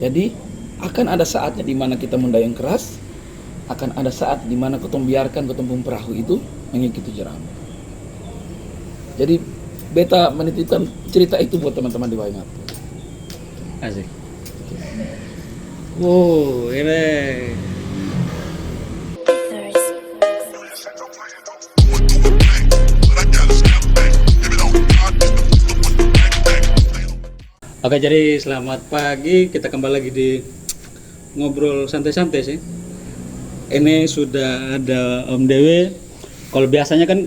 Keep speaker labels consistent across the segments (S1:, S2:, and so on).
S1: Jadi akan ada saatnya di mana kita mendayung keras, akan ada saat di mana ketong biarkan ketong perahu itu mengikuti jeram. Jadi beta menitipkan cerita itu buat teman-teman di Waingapu.
S2: Asik. Wow, ini Oke, jadi selamat pagi. Kita kembali lagi di ngobrol santai-santai sih. Ini sudah ada Om Dewe. Kalau biasanya kan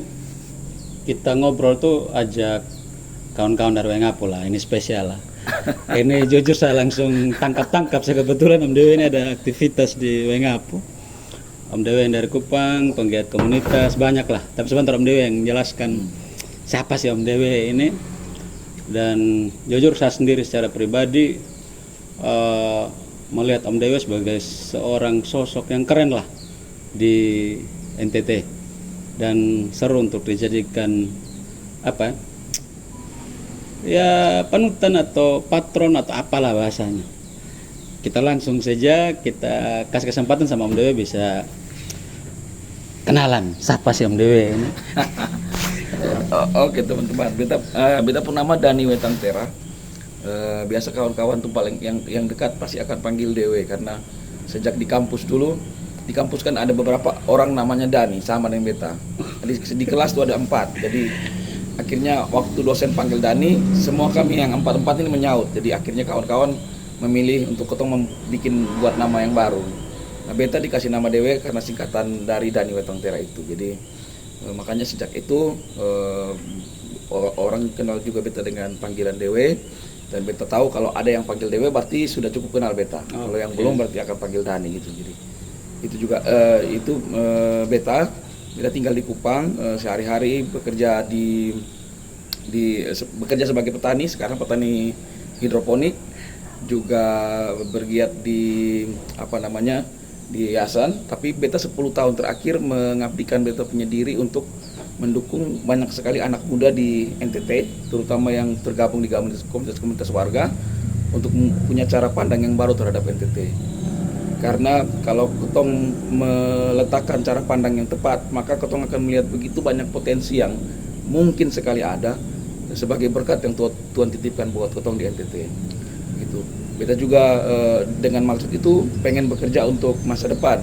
S2: kita ngobrol tuh ajak kawan-kawan dari Waingapu lah. Ini spesial lah. Ini jujur saya langsung tangkap. Saya kebetulan Om Dewe ini ada aktivitas di Waingapu. Om Dewe yang dari Kupang, penggiat komunitas, banyak lah. Tapi sebentar Om Dewe yang menjelaskan siapa sih Om Dewe ini. Dan jujur saya sendiri secara pribadi melihat Om Dewe sebagai seorang sosok yang keren lah di NTT dan seru untuk dijadikan apa ya, panutan atau patron atau apalah bahasanya. Kita langsung saja kita kasih kesempatan sama Om Dewe bisa kenalan siapa sih Om Dewe ini.
S1: Oke teman-teman, beta pun nama Dani Wetangtera. Biasa kawan-kawan tuh paling yang dekat pasti akan panggil Dewe karena sejak di kampus dulu, di kampus kan ada beberapa orang namanya Dani sama dengan beta. Di kelas tuh ada 4. Jadi akhirnya waktu dosen panggil Dani, semua kami yang 4 ini menyaut. Jadi akhirnya kawan-kawan memilih untuk ketong bikin buat nama yang baru. Nah, beta dikasih nama Dewe karena singkatan dari Dani Wetangtera itu. Jadi makanya sejak itu orang kenal juga beta dengan panggilan Dewe, dan beta tahu kalau ada yang panggil Dewe berarti sudah cukup kenal beta. Kalau yang belum berarti akan panggil Dani gitu. Jadi itu juga beta tinggal di Kupang, sehari-hari bekerja bekerja sebagai petani, sekarang petani hidroponik, juga bergiat di di yayasan. Tapi beta 10 tahun terakhir mengabdikan beta punya diri untuk mendukung banyak sekali anak muda di NTT, terutama yang tergabung di komunitas warga, untuk punya cara pandang yang baru terhadap NTT. Karena kalau ketong meletakkan cara pandang yang tepat, maka ketong akan melihat begitu banyak potensi yang mungkin sekali ada sebagai berkat yang Tuhan titipkan buat ketong di NTT. Gitu. Beta juga dengan maksud itu pengen bekerja untuk masa depan,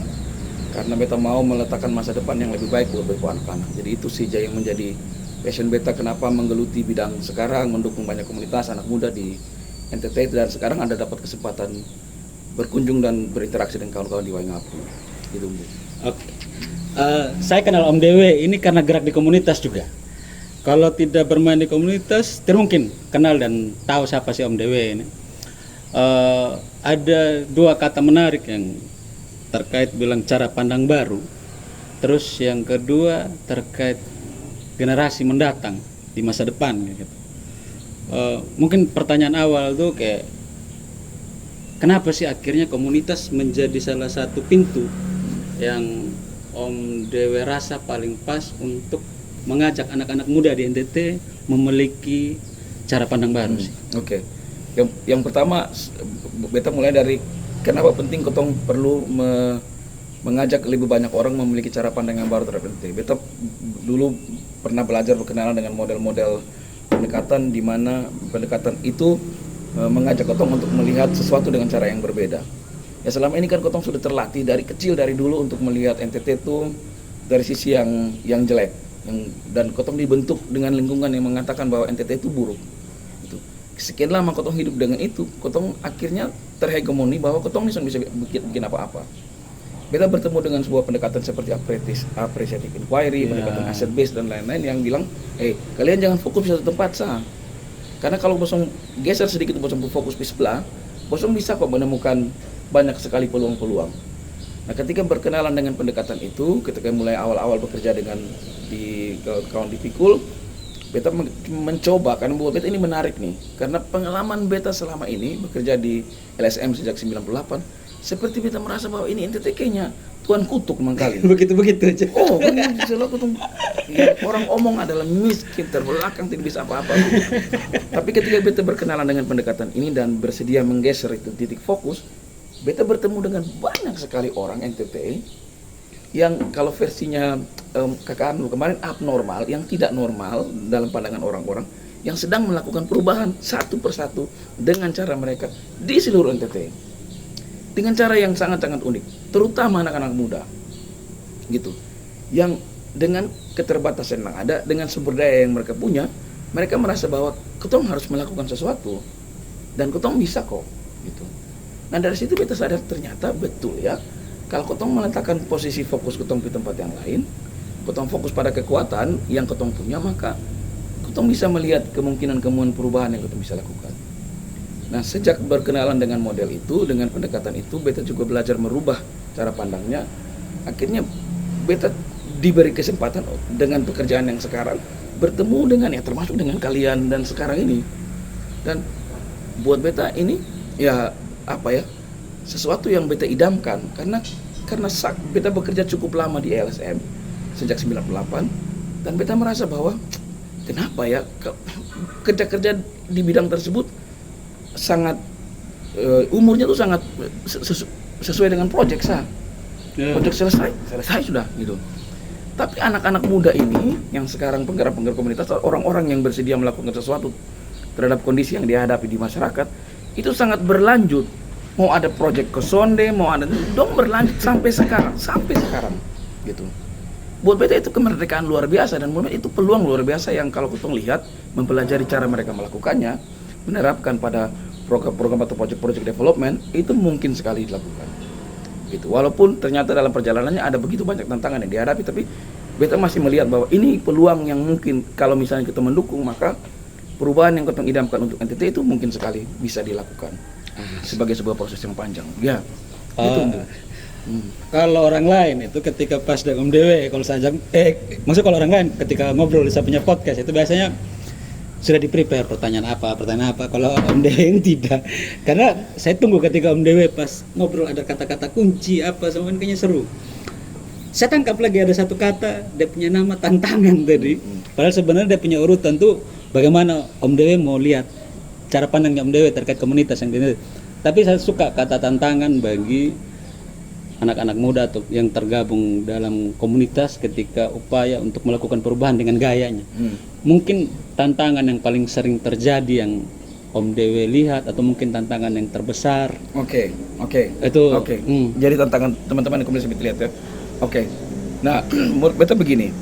S1: karena beta mau meletakkan masa depan yang lebih baik buat anak-anak. Jadi itu sih yang menjadi passion beta, kenapa menggeluti bidang sekarang, mendukung banyak komunitas anak muda di NTT, dan sekarang Anda dapat kesempatan berkunjung dan berinteraksi dengan kawan-kawan di Waingapu. Gitu, Bu.
S2: Oke. Saya kenal Om Dewe ini karena gerak di komunitas juga. Kalau tidak bermain di komunitas, tidak mungkin kenal dan tahu siapa sih Om Dewe ini. Ada 2 kata menarik yang terkait bilang cara pandang baru, terus yang kedua terkait generasi mendatang di masa depan gitu. Mungkin pertanyaan awal tuh kayak kenapa sih akhirnya komunitas menjadi salah satu pintu yang Om Dewe rasa paling pas untuk mengajak anak-anak muda di NTT memiliki cara pandang baru sih?
S1: Oke. Yang pertama, beta mulai dari kenapa penting ketong perlu mengajak lebih banyak orang memiliki cara pandang yang baru terhadap NTT. Beta dulu pernah belajar berkenalan dengan model-model pendekatan, di mana pendekatan itu mengajak ketong untuk melihat sesuatu dengan cara yang berbeda. Ya selama ini kan ketong sudah terlatih dari kecil, dari dulu untuk melihat NTT itu dari sisi yang jelek, dan ketong dibentuk dengan lingkungan yang mengatakan bahwa NTT itu buruk. Sekian lama ketong hidup dengan itu, ketong akhirnya terhegemoni bahwa ketong bisa bikin apa-apa. Beta bertemu dengan sebuah pendekatan seperti appreciative inquiry, pendekatan asset based dan lain-lain yang bilang, kalian jangan fokus di satu tempat sah. Karena kalau bosong geser sedikit, bosong fokus di sebelah, bosong bisa kok menemukan banyak sekali peluang-peluang. Nah, ketika berkenalan dengan pendekatan itu, ketika mulai awal-awal bekerja dengan di kawan di Pikul, beta mencoba, karena buat beta ini menarik nih, karena pengalaman beta selama ini bekerja di LSM sejak 98, seperti beta merasa bahwa ini NTT kayaknya Tuhan kutuk mangkali.
S2: Begitu-begitu aja.
S1: Oh, benar selalu ketemu. Ya, orang omong adalah miskin, terbelakang, tidak bisa apa-apa. Tapi ketika beta berkenalan dengan pendekatan ini dan bersedia menggeser itu titik fokus, beta bertemu dengan banyak sekali orang NTT yang kalau versinya kakak Anu kemarin abnormal, yang tidak normal dalam pandangan orang-orang, yang sedang melakukan perubahan satu persatu dengan cara mereka di seluruh NTT. Dengan cara yang sangat-sangat unik, terutama anak-anak muda, gitu, yang dengan keterbatasan yang ada, dengan sumber daya yang mereka punya, mereka merasa bahwa ketong harus melakukan sesuatu dan ketong bisa kok, gitu. Nah dari situ kita sadar ternyata betul ya, kalau ketong meletakkan posisi fokus ketong di tempat yang lain, ketong fokus pada kekuatan yang ketong punya, maka ketong bisa melihat kemungkinan perubahan yang ketong bisa lakukan. Nah, sejak berkenalan dengan model itu, dengan pendekatan itu, beta juga belajar merubah cara pandangnya. Akhirnya beta diberi kesempatan dengan pekerjaan yang sekarang bertemu dengan ya termasuk dengan kalian dan sekarang ini. Dan buat beta ini ya apa ya? Sesuatu yang beta idamkan karena beta bekerja cukup lama di LSM sejak 98 dan beta merasa bahwa kenapa ya kerja-kerja di bidang tersebut sangat umurnya tuh sangat sesuai dengan proyek proyek selesai sudah gitu. Tapi anak-anak muda ini yang sekarang penggerak-penggerak komunitas, orang-orang yang bersedia melakukan sesuatu terhadap kondisi yang dihadapi di masyarakat itu sangat berlanjut. Mau ada proyek ke Sonde, mau ada dong berlanjut sampai sekarang gitu. Buat beta itu kemerdekaan luar biasa dan menurut itu peluang luar biasa yang kalau kita lihat mempelajari cara mereka melakukannya, menerapkan pada program-program atau proyek-proyek development itu mungkin sekali dilakukan gitu. Walaupun ternyata dalam perjalanannya ada begitu banyak tantangan yang dihadapi, tapi beta masih melihat bahwa ini peluang yang mungkin kalau misalnya kita mendukung, maka perubahan yang kita idamkan untuk NTT itu mungkin sekali bisa dilakukan sebagai sebuah proses yang panjang ya gitu.
S2: Kalau orang lain itu ketika pas dengan Om Dewe, kalau saya maksud kalau orang lain ketika ngobrol saya punya podcast itu biasanya sudah di-prepare pertanyaan apa. Kalau Om Dewe ini tidak. Karena saya tunggu ketika Om Dewe pas ngobrol ada kata-kata kunci apa, semuanya kayaknya seru. Saya tangkap lagi ada satu kata, dia punya nama tantangan tadi. Padahal sebenarnya dia punya urutan tuh bagaimana Om Dewe mau lihat cara pandangnya Om Dewe terkait komunitas yang ini. Tapi saya suka kata tantangan bagi anak-anak muda atau yang tergabung dalam komunitas ketika upaya untuk melakukan perubahan dengan gayanya. Mungkin tantangan yang paling sering terjadi yang Om Dewe lihat atau mungkin tantangan yang terbesar.
S1: Oke.
S2: Itu.
S1: Jadi tantangan teman-teman yang komunitas lihat ya. Oke. Nah, menurut beta begini.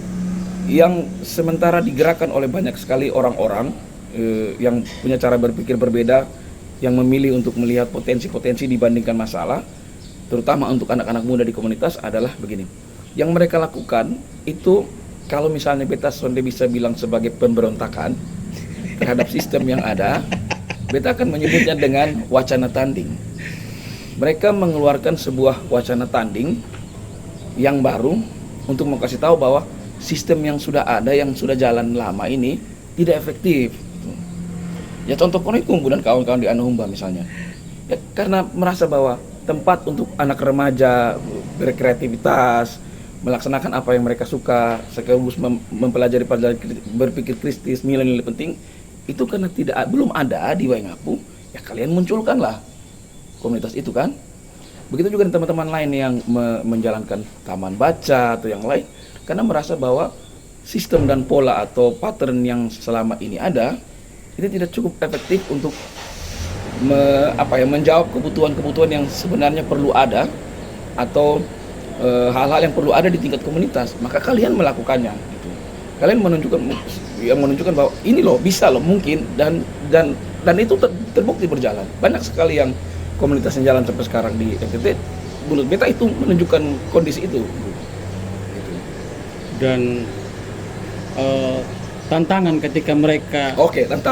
S1: Yang sementara digerakkan oleh banyak sekali orang-orang yang punya cara berpikir berbeda, yang memilih untuk melihat potensi-potensi dibandingkan masalah, terutama untuk anak-anak muda di komunitas adalah begini. Yang mereka lakukan itu kalau misalnya beta Sonde bisa bilang sebagai pemberontakan terhadap sistem yang ada, beta akan menyebutnya dengan wacana tanding. Mereka mengeluarkan sebuah wacana tanding yang baru untuk mau kasih tahu bahwa sistem yang sudah ada, yang sudah jalan lama ini tidak efektif. Ya contoh Konekunggu dan kawan-kawan di Anohumba misalnya. Ya, karena merasa bahwa tempat untuk anak remaja berkreativitas, melaksanakan apa yang mereka suka, sekaligus mempelajari berpikir kritis, nilai-nilai penting, itu karena belum ada di Waingapu, ya kalian munculkanlah komunitas itu kan. Begitu juga teman-teman lain yang menjalankan taman baca atau yang lain, karena merasa bahwa sistem dan pola atau pattern yang selama ini ada, itu tidak cukup efektif untuk menjawab kebutuhan-kebutuhan yang sebenarnya perlu ada atau hal-hal yang perlu ada di tingkat komunitas, maka kalian melakukannya gitu. Kalian menunjukkan bahwa ini loh bisa loh mungkin dan itu terbukti berjalan. Banyak sekali yang komunitas yang jalan sampai sekarang di NTT, menurut beta itu menunjukkan kondisi itu gitu.
S2: Dan tantangan ketika mereka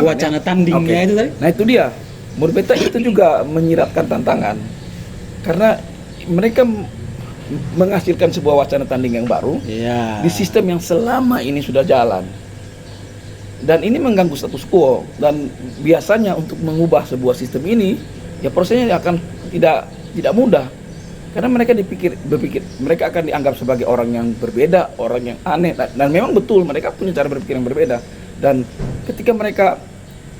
S2: wacana tandingnya itu tadi.
S1: Nah itu dia. Menurut beta itu juga menyiratkan tantangan karena mereka menghasilkan sebuah wacana tanding yang baru di sistem yang selama ini sudah jalan, dan ini mengganggu status quo. Dan biasanya untuk mengubah sebuah sistem ini ya prosesnya akan tidak mudah Karena mereka berpikir mereka akan dianggap sebagai orang yang berbeda, orang yang aneh, dan memang betul mereka punya cara berpikir yang berbeda. Dan ketika mereka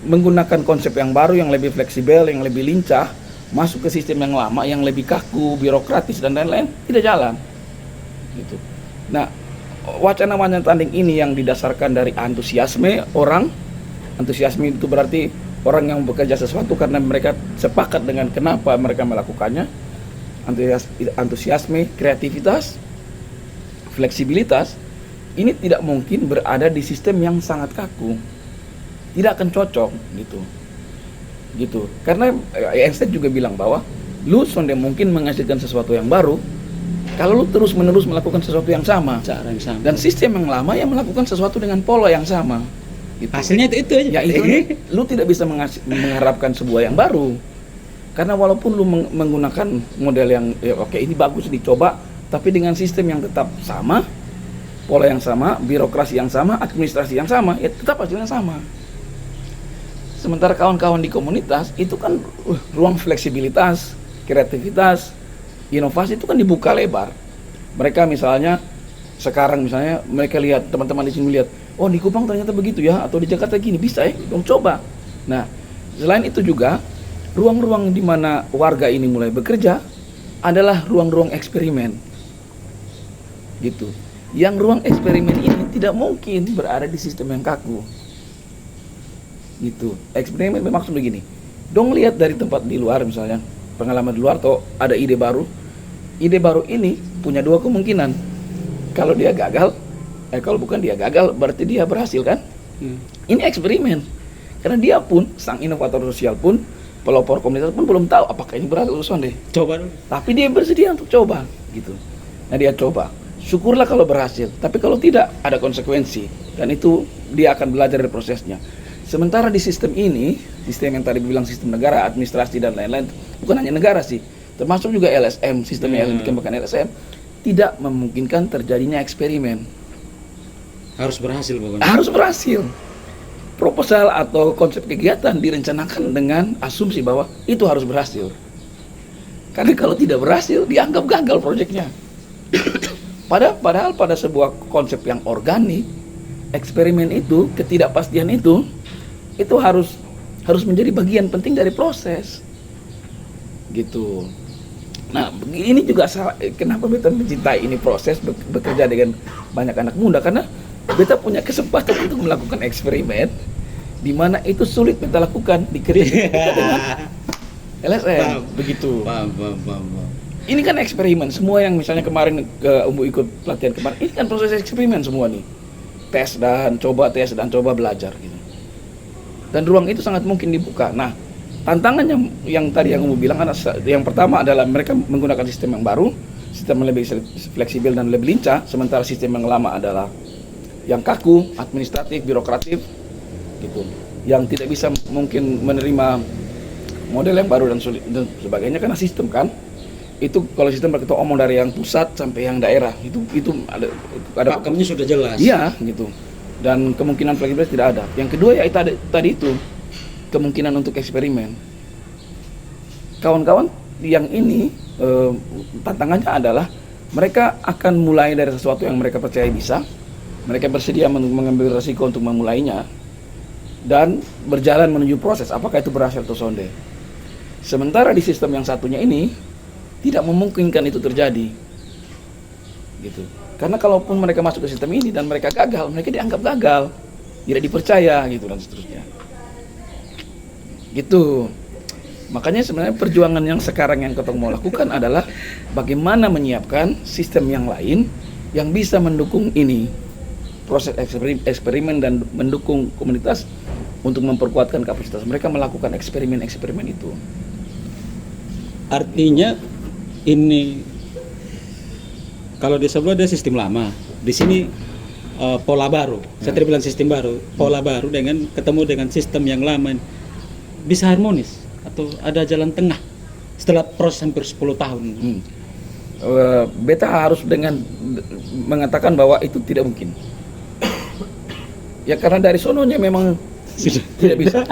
S1: menggunakan konsep yang baru, yang lebih fleksibel, yang lebih lincah, masuk ke sistem yang lama yang lebih kaku, birokratis dan lain-lain, tidak jalan. Gitu. Nah, wacana tanding ini yang didasarkan dari antusiasme orang. Antusiasme itu berarti orang yang bekerja sesuatu karena mereka sepakat dengan kenapa mereka melakukannya. Antusiasme, kreativitas, fleksibilitas, ini tidak mungkin berada di sistem yang sangat kaku. Tidak akan cocok gitu. Karena Einstein juga bilang bahwa lu sonde mungkin menghasilkan sesuatu yang baru kalau lu terus-menerus melakukan sesuatu yang sama.
S2: Cara yang sama.
S1: Dan sistem yang lama yang melakukan sesuatu dengan pola yang sama. Gitu.
S2: Hasilnya itu aja.
S1: Ya itu lu tidak bisa mengharapkan sebuah yang baru. Karena walaupun lu menggunakan model yang oke, ini bagus dicoba, tapi dengan sistem yang tetap sama, pola yang sama, birokrasi yang sama, administrasi yang sama, ya tetap hasilnya sama. Sementara kawan-kawan di komunitas itu kan ruang fleksibilitas, kreativitas, inovasi itu kan dibuka lebar. Mereka misalnya sekarang mereka lihat, teman-teman di sini lihat, oh di Kupang ternyata begitu ya, atau di Jakarta gini, bisa ya, dong coba. Nah, selain itu juga ruang-ruang di mana warga ini mulai bekerja adalah ruang-ruang eksperimen. Gitu. Yang ruang eksperimen ini tidak mungkin berada di sistem yang kaku. Gitu. Eksperimen bermaksud begini. Dong lihat dari tempat di luar misalnya, pengalaman di luar atau ada ide baru. Ide baru ini punya dua kemungkinan. Kalau dia gagal, kalau bukan dia gagal, berarti dia berhasil kan? Ini eksperimen. Karena dia pun, sang inovator sosial pun, pelopor komunitas pun belum tahu apakah ini berhasil atau sonde.
S2: Coba dulu.
S1: Tapi dia bersedia untuk coba, gitu. Nah dia coba. Syukurlah kalau berhasil. Tapi kalau tidak, ada konsekuensi. Dan itu dia akan belajar dari prosesnya. Sementara di sistem ini, sistem yang tadi bilang sistem negara, administrasi dan lain-lain, bukan hanya negara sih, termasuk juga LSM, sistem yang dikembangkan LSM, tidak memungkinkan terjadinya eksperimen.
S2: Harus berhasil pokoknya.
S1: Harus berhasil. Proposal atau konsep kegiatan direncanakan dengan asumsi bahwa itu harus berhasil. Karena kalau tidak berhasil, dianggap gagal proyeknya. Padahal pada sebuah konsep yang organik, eksperimen itu, ketidakpastian itu harus menjadi bagian penting dari proses. Gitu. Nah, ini juga kenapa beta mencintai ini proses bekerja dengan banyak anak muda, karena beta punya kesempatan untuk melakukan eksperimen di mana itu sulit beta lakukan di kerja dengan LSM. Begitu.
S2: Paham.
S1: Ini kan eksperimen, semua yang misalnya kemarin Umbu ikut pelatihan kemarin, ini kan proses eksperimen semua nih. Tes dan coba belajar gitu. Dan ruang itu sangat mungkin dibuka. Nah, tantangan yang tadi yang Umbu bilang, yang pertama adalah mereka menggunakan sistem yang baru, sistem yang lebih fleksibel dan lebih lincah, sementara sistem yang lama adalah yang kaku, administratif, birokratif, gitu, yang tidak bisa mungkin menerima model yang baru dan sebagainya, karena sistem kan, itu kalau sistem kita omong dari yang pusat sampai yang daerah, itu ada
S2: pakemnya sudah jelas.
S1: Iya, gitu, dan kemungkinan fleksibilitas tidak ada. Yang kedua ya tadi itu kemungkinan untuk eksperimen. Kawan-kawan yang ini tantangannya adalah mereka akan mulai dari sesuatu yang mereka percaya bisa, mereka bersedia mengambil resiko untuk memulainya dan berjalan menuju proses apakah itu berhasil atau sonde. Sementara di sistem yang satunya ini tidak memungkinkan itu terjadi, gitu. Karena kalaupun mereka masuk ke sistem ini dan mereka gagal, mereka dianggap gagal, tidak dipercaya, gitu dan seterusnya. Gitu. Makanya sebenarnya perjuangan yang sekarang yang kita mau lakukan adalah bagaimana menyiapkan sistem yang lain yang bisa mendukung ini, proses eksperimen dan mendukung komunitas untuk memperkuatkan kapasitas mereka melakukan eksperimen-eksperimen itu.
S2: Artinya ini kalau di sebelah ada sistem lama, di sini pola baru. Saya tadi bilang sistem baru, pola baru dengan ketemu dengan sistem yang lama, bisa harmonis atau ada jalan tengah setelah proses hampir 10 tahun.
S1: Beta harus dengan mengatakan bahwa itu tidak mungkin. Ya karena dari sononya memang tidak bisa.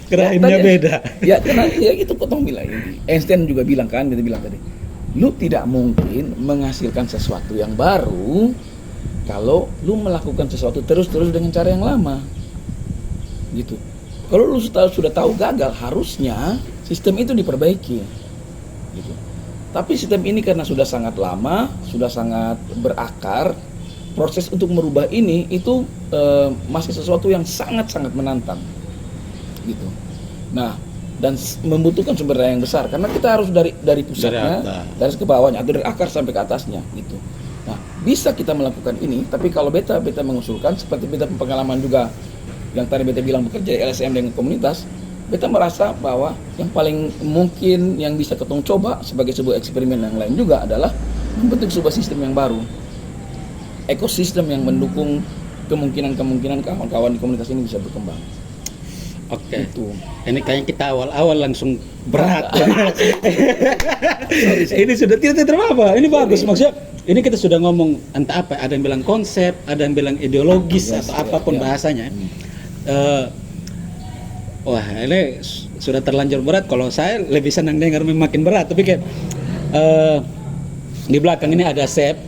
S2: Kerainnya beda.
S1: Ya karena ya itu potong bilang. Einstein juga bilang kan, dia bilang tadi. lu tidak mungkin menghasilkan sesuatu yang baru kalau lu melakukan sesuatu terus-terus dengan cara yang lama. Gitu. Kalau lu sudah tahu gagal, harusnya sistem itu diperbaiki. Gitu. Tapi sistem ini karena sudah sangat lama, sudah sangat berakar, proses untuk merubah ini itu masih sesuatu yang sangat-sangat menantang. Gitu. Nah, dan membutuhkan sumber daya yang besar karena kita harus dari pusatnya, dari ke bawahnya atau dari akar sampai ke atasnya gitu. Nah, bisa kita melakukan ini, tapi kalau beta mengusulkan seperti beta pengalaman juga yang tadi beta bilang bekerja di LSM dengan komunitas, beta merasa bahwa yang paling mungkin yang bisa ketong coba sebagai sebuah eksperimen yang lain juga adalah membentuk sebuah sistem yang baru, ekosistem yang mendukung kemungkinan kawan-kawan di komunitas ini bisa berkembang.
S2: Oke.
S1: Itu.
S2: Ini kayaknya kita awal langsung berat. Ini sudah tidak apa. Ini bagus maksudnya. Ini kita sudah ngomong entah apa. Ada yang bilang konsep, ada yang bilang ideologis atau apapun bahasanya. Wah ini sudah terlanjur berat. Kalau saya lebih senang dengar makin berat. Tapi kayak di belakang ini ada Sep.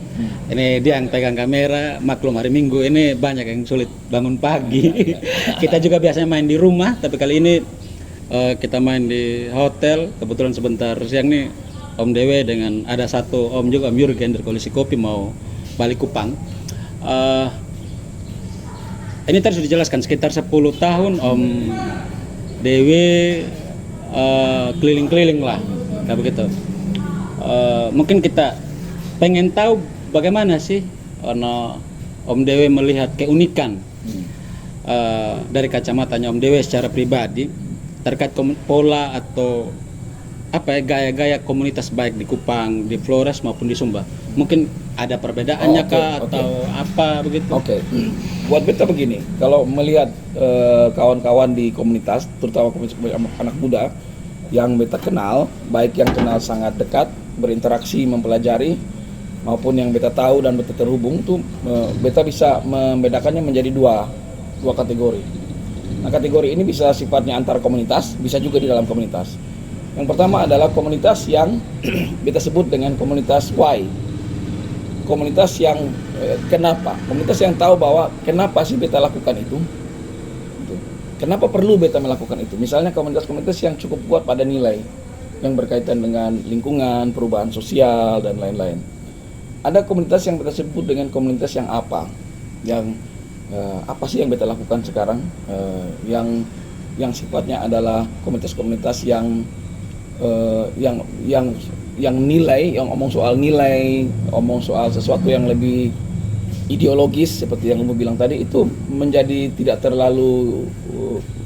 S2: Ini dia yang pegang kamera. Maklum hari Minggu ini banyak yang sulit bangun pagi. Kita juga biasanya main di rumah, tapi kali ini kita main di hotel. Kebetulan sebentar siang nih Om Dewe dengan ada satu Om juga, Om Jurgen dari Koalisi Kopi mau balik Kupang. Ini tadi sudah dijelaskan sekitar 10 tahun Om Dewe keliling-keliling lah, kayak begitu. Mungkin kita pengen tahu bagaimana sih Om Dewe melihat keunikan dari kacamatanya Om Dewe secara pribadi terkait pola atau apa ya gaya-gaya komunitas baik di Kupang, di Flores maupun di Sumba. Mungkin ada perbedaannya atau apa begitu?
S1: Oke. Buat beta begini, kalau melihat kawan-kawan di komunitas, terutama komunitas anak muda yang beta kenal, baik yang kenal sangat dekat, berinteraksi, mempelajari, maupun yang beta tahu dan beta terhubung tuh beta bisa membedakannya menjadi dua kategori. Nah, kategori ini bisa sifatnya antar komunitas, bisa juga di dalam komunitas. Yang pertama adalah komunitas yang beta sebut dengan komunitas why. Komunitas yang kenapa? Komunitas yang tahu bahwa kenapa sih beta lakukan itu? Kenapa perlu beta melakukan itu? Misalnya komunitas-komunitas yang cukup kuat pada nilai yang berkaitan dengan lingkungan, perubahan sosial dan lain-lain. Ada komunitas yang kita sebut dengan komunitas yang apa, yang apa sih yang beta lakukan sekarang, yang sifatnya adalah komunitas-komunitas yang nilai, yang omong soal nilai, omong soal sesuatu yang lebih ideologis seperti yang kamu bilang tadi, itu menjadi tidak terlalu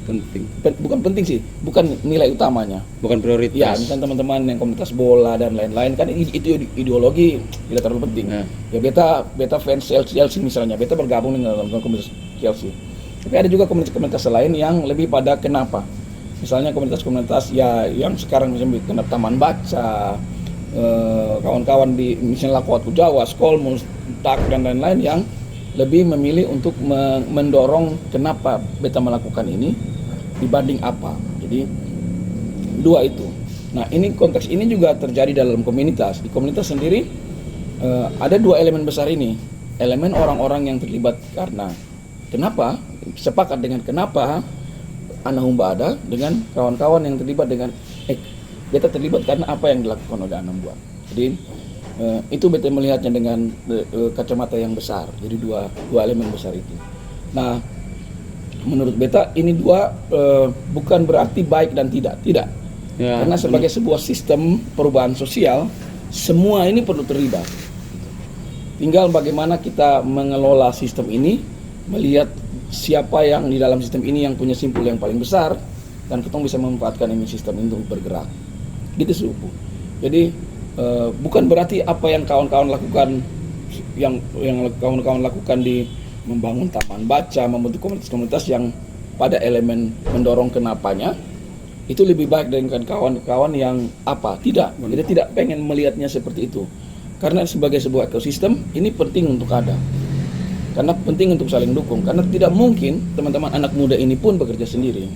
S2: penting.
S1: Bukan penting sih, bukan nilai utamanya,
S2: bukan prioritas.
S1: Ya, misalnya teman-teman yang komunitas bola dan lain-lain kan itu ideologi tidak terlalu penting. Ya beta fans Chelsea misalnya, beta bergabung dengan komunitas Chelsea. Tapi ada juga komunitas lain yang lebih pada kenapa. Misalnya komunitas ya yang sekarang misalnya kena taman baca, kawan-kawan di misalnya Lakuatku Jawa, Skolmus, Tak dan lain-lain yang lebih memilih untuk mendorong kenapa beta melakukan ini dibanding apa. Jadi dua itu. Nah, ini konteks ini juga terjadi dalam komunitas. Di komunitas sendiri ada dua elemen besar ini. Elemen orang-orang yang terlibat karena kenapa, sepakat dengan kenapa anak Humba ada, dengan kawan-kawan yang terlibat dengan beta terlibat karena apa yang dilakukan oleh anak Humba. Jadi itu beta melihatnya dengan kacamata yang besar. Jadi dua elemen besar itu. Nah, menurut beta ini dua bukan berarti baik dan tidak ya, karena sebagai sebuah sistem perubahan sosial semua ini perlu terlibat. Tinggal bagaimana kita mengelola sistem ini, melihat siapa yang di dalam sistem ini yang punya simpul yang paling besar, dan kita bisa memanfaatkan ini sistem ini untuk bergerak. Gitu sih. Jadi bukan berarti apa yang kawan-kawan lakukan, yang kawan-kawan lakukan di membangun taman baca, membentuk komunitas-komunitas yang pada elemen mendorong kenapanya, itu lebih baik dengan kawan-kawan yang apa. Tidak, kita tidak pengen melihatnya seperti itu. Karena sebagai sebuah ekosistem, ini penting untuk ada. Karena penting untuk saling dukung. Karena tidak mungkin teman-teman anak muda ini pun bekerja sendiri.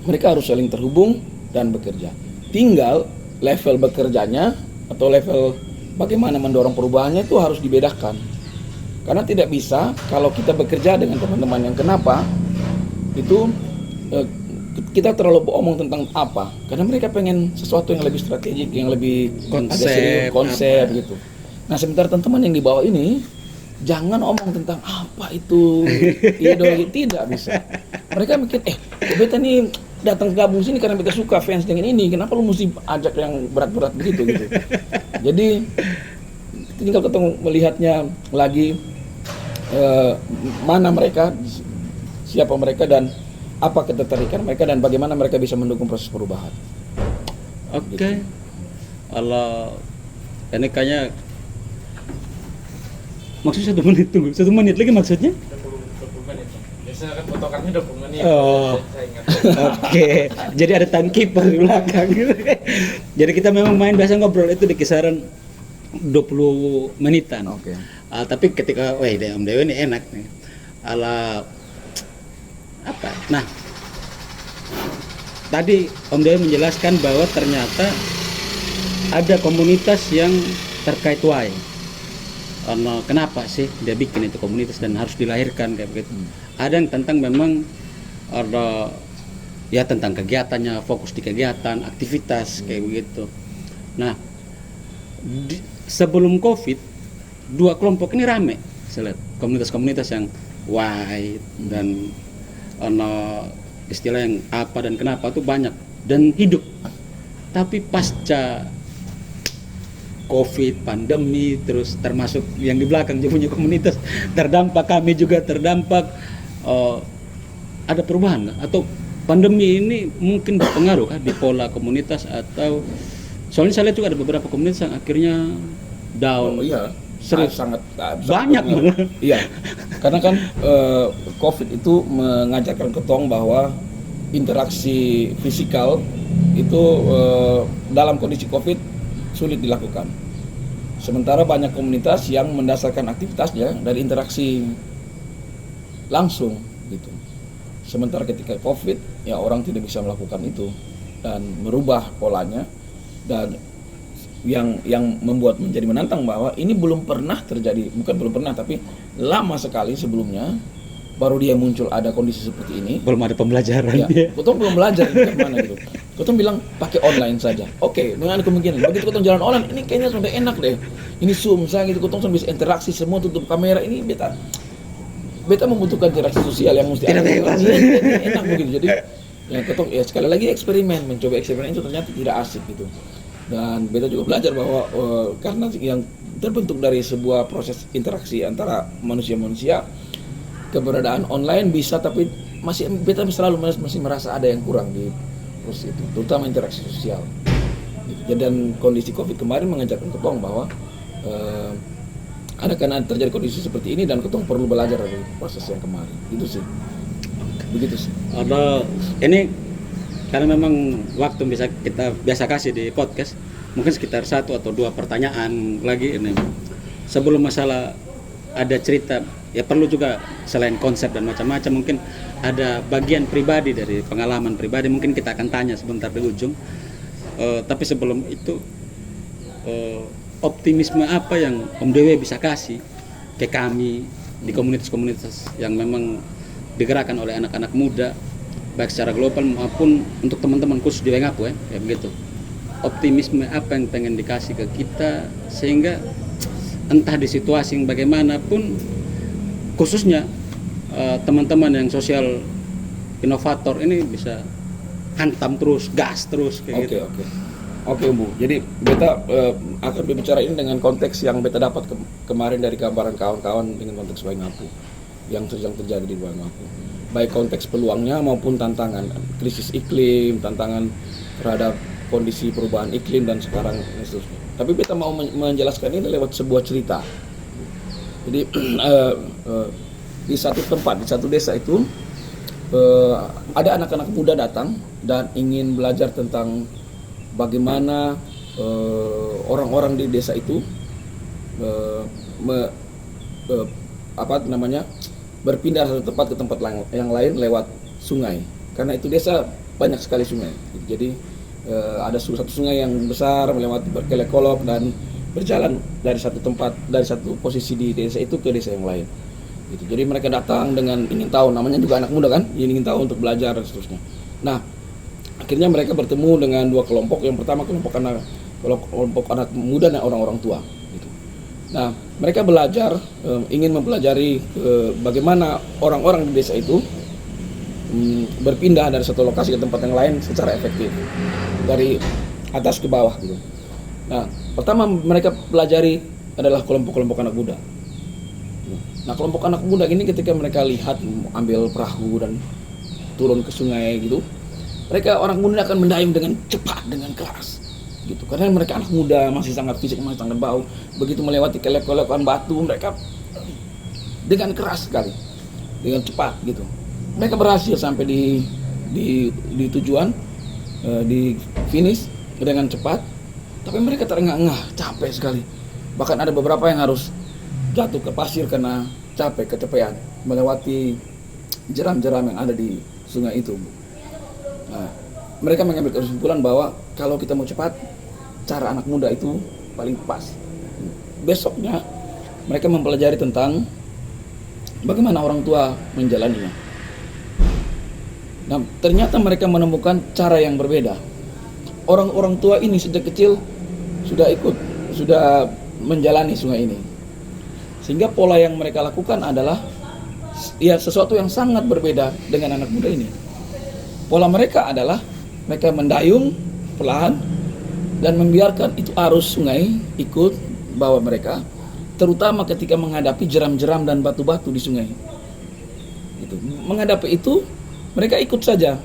S1: Mereka harus saling terhubung dan bekerja. Tinggal level bekerjanya atau level bagaimana mendorong perubahannya itu harus dibedakan. Karena tidak bisa kalau kita bekerja dengan teman-teman yang kenapa itu kita terlalu omong tentang apa, karena mereka pengen sesuatu yang lebih strategik, yang lebih konsep gitu. Nah sementara teman-teman yang di bawah ini jangan omong tentang apa itu ideologi, tidak bisa. Mereka mikir beta nih datang gabung sini karena beta suka fans dengan ini, kenapa lu mesti ajak yang berat-berat begitu gitu. Jadi tinggal ketemu melihatnya lagi mana mereka, siapa mereka, dan apa ketertarikan mereka, dan bagaimana mereka bisa mendukung proses perubahan.
S2: Oke. Kalau ini kayaknya maksudnya 1 menit, tunggu 1 menit lagi maksudnya?
S1: 20 menit. Biasanya kan potongannya 20 menit.
S2: Oh. Oke. Jadi ada timekeeper di belakang. Jadi kita memang main biasa ngobrol itu di kisaran 20 menitan.
S1: Oke.
S2: Tapi ketika Om Dewa ini enak nih. Ala apa? Nah, tadi Om Dewa menjelaskan bahwa ternyata ada komunitas yang terkait WAI. Kenapa sih dia bikin itu komunitas dan harus dilahirkan kayak begitu? Ada yang tentang memang ada ya tentang kegiatannya, fokus di kegiatan, aktivitas kayak begitu. Nah, sebelum COVID 2 kelompok ini rame, saya lihat komunitas-komunitas yang WAI dan istilah yang apa dan kenapa itu banyak dan hidup. Tapi pasca COVID, pandemi, terus termasuk yang di belakang juga punya komunitas terdampak, kami juga terdampak. Ada perubahan atau pandemi ini mungkin berpengaruh di pola komunitas, atau soalnya saya lihat juga ada beberapa komunitas yang akhirnya down.
S1: Oh iya, sangat
S2: banyak malah.
S1: Iya, karena kan COVID itu mengajarkan ketong bahwa interaksi fisikal itu dalam kondisi COVID sulit dilakukan. Sementara banyak komunitas yang mendasarkan aktivitasnya dari interaksi langsung gitu. Sementara ketika COVID ya orang tidak bisa melakukan itu dan merubah polanya, dan yang membuat menjadi menantang bahwa ini belum pernah terjadi, bukan belum pernah tapi lama sekali sebelumnya baru dia muncul ada kondisi seperti ini.
S2: Belum ada pembelajaran
S1: ya. Kotong belum belajar di mana gitu. Kotong bilang pakai online saja. Oke, dengan kemungkinan begitu kotong jalan online ini kayaknya sudah enak deh. Ini Zoom saya gitu, kotong bisa interaksi semua, tutup kamera, ini beta membutuhkan interaksi sosial yang mesti
S2: tidak bebas.
S1: Enak begitu. Jadi ya kotong ya sekali lagi mencoba eksperimen itu ternyata tidak asik gitu. Dan beta juga belajar bahwa karena yang terbentuk dari sebuah proses interaksi antara manusia-manusia, keberadaan online bisa, tapi beta selalu masih merasa ada yang kurang di proses itu, terutama interaksi sosial. Dan kondisi COVID kemarin mengajarkan ketong bahwa karena terjadi kondisi seperti ini dan ketong perlu belajar dari proses yang kemarin. Itu sih, begitu sih.
S2: Ada ini karena memang waktu bisa kita biasa kasih di podcast, mungkin sekitar 1 atau 2 pertanyaan lagi ini. Sebelum masalah ada cerita, ya perlu juga selain konsep dan macam-macam, mungkin ada bagian pribadi dari pengalaman pribadi, mungkin kita akan tanya sebentar di ujung. Tapi sebelum itu, optimisme apa yang Om Dewe bisa kasih ke kami di komunitas-komunitas yang memang digerakkan oleh anak-anak muda, baik secara global maupun untuk teman-teman khusus di Wengapu ya begitu. Optimisme apa yang pengen dikasih ke kita sehingga entah di situasi yang bagaimanapun, khususnya teman-teman yang sosial inovator ini bisa hantam terus, gas terus kayak gitu.
S1: Oke, Bu. Jadi beta akan berbicara ini dengan konteks yang beta dapat kemarin dari gambaran kawan-kawan dengan konteks Wengapu yang sedang terjadi di Wengapu. Baik konteks peluangnya maupun tantangan, krisis iklim, tantangan terhadap kondisi perubahan iklim dan sekarang seterusnya. Tapi beta mau menjelaskan ini lewat sebuah cerita. Jadi di satu tempat, di satu desa itu ada anak-anak muda datang dan ingin belajar tentang bagaimana orang-orang di desa itu berpindah dari tempat ke tempat yang lain lewat sungai, karena itu desa banyak sekali sungai. Jadi ada satu sungai yang besar melewati berkelok-kelok dan berjalan dari satu posisi di desa itu ke desa yang lain. Gitu. Jadi mereka datang dengan ingin tahu, namanya juga anak muda kan, ingin tahu untuk belajar dan seterusnya. Nah, akhirnya mereka bertemu dengan dua kelompok. Yang pertama kelompok anak muda dan orang-orang tua. Gitu. Nah, mereka belajar, ingin mempelajari bagaimana orang-orang di desa itu berpindah dari satu lokasi ke tempat yang lain secara efektif, dari atas ke bawah gitu. Nah, pertama mereka pelajari adalah kelompok-kelompok anak muda. Nah, kelompok anak muda ini ketika mereka lihat ambil perahu dan turun ke sungai gitu, mereka orang muda akan mendayung dengan cepat, dengan keras gitu. Karena mereka anak muda, masih sangat fisik, masih sangat bau. Begitu melewati kelek-kelekan batu, mereka dengan keras sekali, dengan cepat gitu. Mereka berhasil sampai di tujuan, di finish dengan cepat. Tapi mereka terengah-engah, capek sekali. Bahkan ada beberapa yang harus jatuh ke pasir karena capek, kecapean melewati jeram-jeram yang ada di sungai itu. Nah, mereka mengambil kesimpulan bahwa kalau kita mau cepat, cara anak muda itu paling pas. Besoknya mereka mempelajari tentang bagaimana orang tua menjalaninya. Nah, ternyata mereka menemukan cara yang berbeda. Orang-orang tua ini sejak kecil sudah menjalani sungai ini. Sehingga pola yang mereka lakukan adalah ya sesuatu yang sangat berbeda dengan anak muda ini. Pola mereka adalah mereka mendayung pelan dan membiarkan itu arus sungai ikut bawa mereka, terutama ketika menghadapi jeram-jeram dan batu-batu di sungai. Itu. Menghadapi itu mereka ikut saja,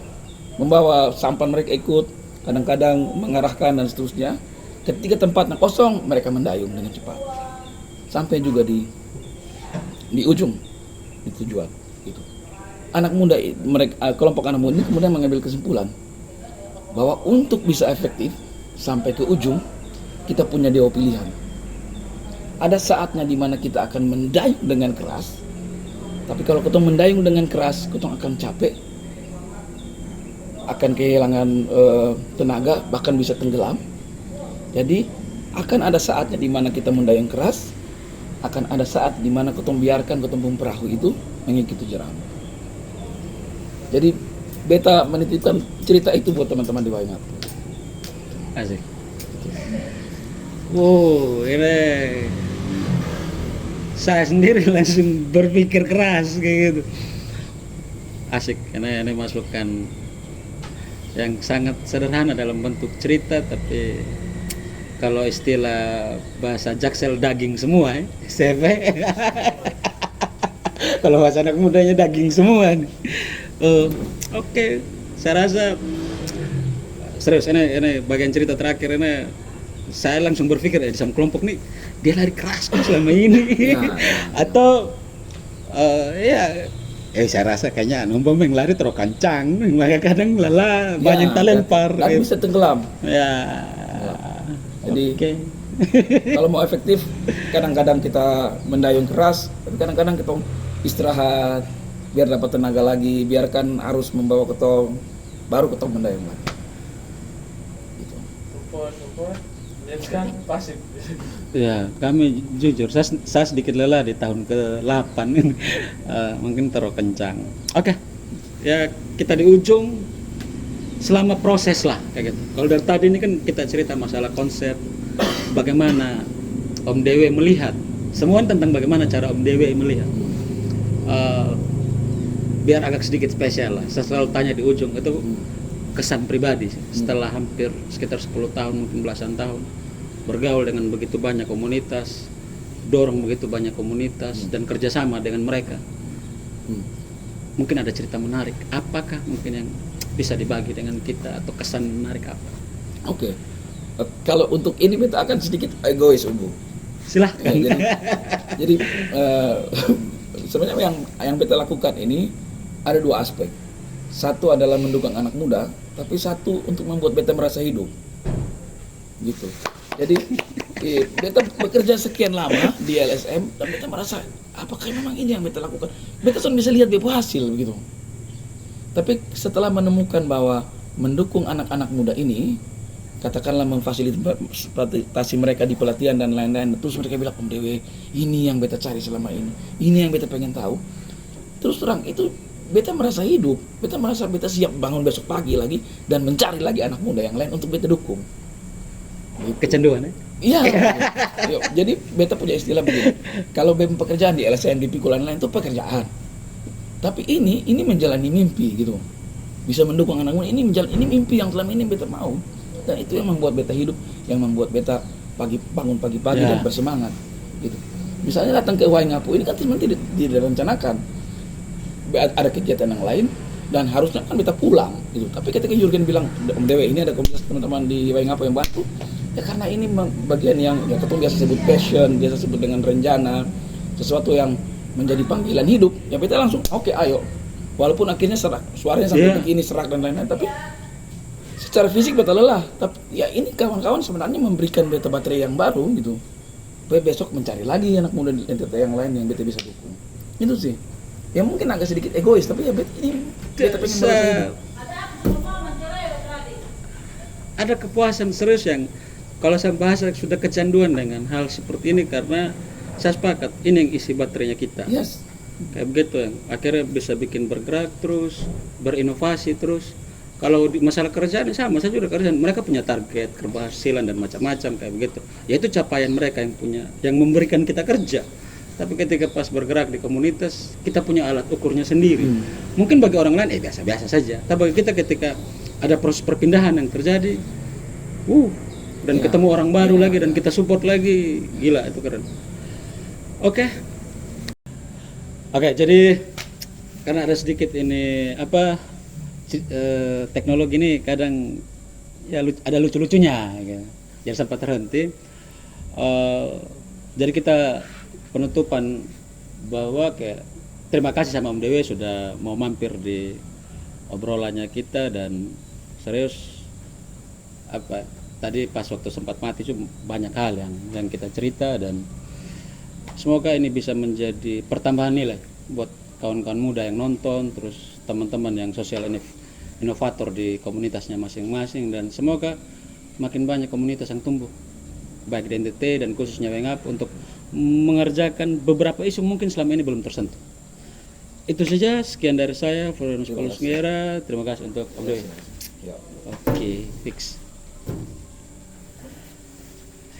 S1: membawa sampan mereka ikut, kadang-kadang mengarahkan dan seterusnya. Ketika tempatnya kosong, mereka mendayung dengan cepat sampai juga di ujung, di tujuan. Gitu. Anak muda mereka, kelompok anak muda ini kemudian mengambil kesimpulan bahwa untuk bisa efektif sampai ke ujung, kita punya dua pilihan. Ada saatnya di mana kita akan mendayung dengan keras, tapi kalau kita mendayung dengan keras, kita akan capek, akan kehilangan tenaga, bahkan bisa tenggelam. Jadi akan ada saatnya di mana kita mendayung keras, akan ada saat di mana kita biarkan ketumpung perahu itu mengikuti jeram. Jadi beta menitipkan cerita itu buat teman-teman di Waingat.
S2: Asik. Wow, ini saya sendiri langsung berpikir keras kayak gitu. Asik, karena ini masukan yang sangat sederhana dalam bentuk cerita, tapi kalau istilah bahasa Jaksel daging semua, CV. Kalau bahasa anak mudanya daging semua. Oke, saya rasa serius ini bagian cerita terakhir ini saya langsung berpikir di sama kelompok nih dia lari keras kan selama ini. Atau saya rasa kayaknya nombong yang lari terlalu kencang, makanya kadang lala banyak terlempar.
S1: Dan bisa tenggelam.
S2: Ya.
S1: Jadi kalau mau efektif, kadang-kadang kita mendayung keras, tapi kadang-kadang kita istirahat biar dapat tenaga lagi, biarkan arus membawa ketong, baru ketong mendayung lagi. Gitu.
S3: Kan pasif.
S2: Ya, kami jujur, saya sedikit lelah di tahun ke-8 ini, mungkin terlalu kencang. Oke, ya kita di ujung. Selama proses lah kayak gitu. Kalau dari tadi ini kan kita cerita masalah konsep, bagaimana Om Dewe melihat, semua tentang bagaimana cara Om Dewe melihat. Biar agak sedikit spesial lah. Saya selalu tanya di ujung itu kesan pribadi setelah hampir sekitar 10 tahun mungkin belasan tahun bergaul dengan begitu banyak komunitas, dorong begitu banyak komunitas dan kerjasama dengan mereka. Mungkin ada cerita menarik. Apakah mungkin yang bisa dibagi dengan kita atau kesan menarik apa?
S1: Oke. Kalau untuk ini kita akan sedikit egois, Umbu.
S2: Silahkan.
S1: Ya, jadi sebenarnya yang kita lakukan ini ada dua aspek. Satu adalah mendukung anak muda, tapi satu untuk membuat beta merasa hidup. Gitu. Jadi beta bekerja sekian lama di LSM dan beta merasa apakah memang ini yang beta lakukan? Beta sudah bisa lihat beta hasil begitu. Tapi setelah menemukan bahwa mendukung anak-anak muda ini, katakanlah memfasilitasi mereka di pelatihan dan lain-lain. Terus mereka bilang, Om Dewe, ini yang beta cari selama ini yang beta pengen tahu. Terus terang itu beta merasa hidup, beta merasa beta siap bangun besok pagi lagi dan mencari lagi anak muda yang lain untuk beta dukung. Gitu.
S2: Kecanduan ya?
S1: Iya. Yo, jadi beta punya istilah begini. Kalau BEM pekerjaan di LSM, di Pikul lain-lain itu pekerjaan. Tapi ini menjalani mimpi gitu. Bisa mendukung anak muda, ini mimpi yang selama ini beta mau. Dan itu yang membuat beta hidup, yang membuat beta bangun pagi-pagi dan bersemangat gitu. Misalnya datang ke Waingapu ini kan sebenarnya tidak direncanakan. Ada kegiatan yang lain dan harusnya kan beta pulang gitu. Tapi ketika Jurgen bilang, Om Dewe, ini ada komunitas teman-teman di Waingapu yang bantu, ya karena ini bagian yang ya ketemu biasa sebut passion, biasa sebut dengan rencana, sesuatu yang menjadi panggilan hidup. Ya beta langsung oke, ayo. Walaupun akhirnya suaranya sampai begini serak dan lain-lain, tapi secara fisik beta lelah. Tapi ya ini kawan-kawan sebenarnya memberikan beta baterai yang baru gitu. Supaya besok mencari lagi anak muda di NTT yang lain yang beta bisa dukung. Itu sih. Ya mungkin agak sedikit egois, tapi ya beta pengen merasa hidup.
S2: Ada kepuasan serius yang kalau saya bahas sudah kecanduan dengan hal seperti ini, karena saya sepakat ini yang isi baterainya kita.
S1: Yes.
S2: Kayak begitu yang akhirnya bisa bikin bergerak terus, berinovasi terus. Kalau di masalah kerjaan sama, saya juga kerjaan. Mereka punya target, keberhasilan dan macam-macam kayak begitu. Yaitu capaian mereka yang memberikan kita kerja. Tapi ketika pas bergerak di komunitas, kita punya alat ukurnya sendiri. Mungkin bagi orang lain biasa-biasa saja. Tapi bagi kita ketika ada proses perpindahan yang terjadi, dan ketemu orang baru lagi dan kita support lagi, gila itu keren. Oke, jadi karena ada sedikit ini teknologi ini kadang ya ada lucu-lucunya, gitu. Jangan sampai terhenti. Jadi kita penutupan bahwa kayak terima kasih sama Om Dewe sudah mau mampir di obrolannya kita, dan serius tadi pas waktu sempat mati itu banyak hal yang kita cerita, dan semoga ini bisa menjadi pertambahan nilai buat kawan-kawan muda yang nonton, terus teman-teman yang sosial inovator di komunitasnya masing-masing, dan semoga makin banyak komunitas yang tumbuh baik di NTT dan khususnya Waingapu untuk mengerjakan beberapa isu mungkin selama ini belum tersentuh. Itu saja, sekian dari saya, Florianus Paulus Ngera. Terima kasih untuk Om Dewe. Oke, fix.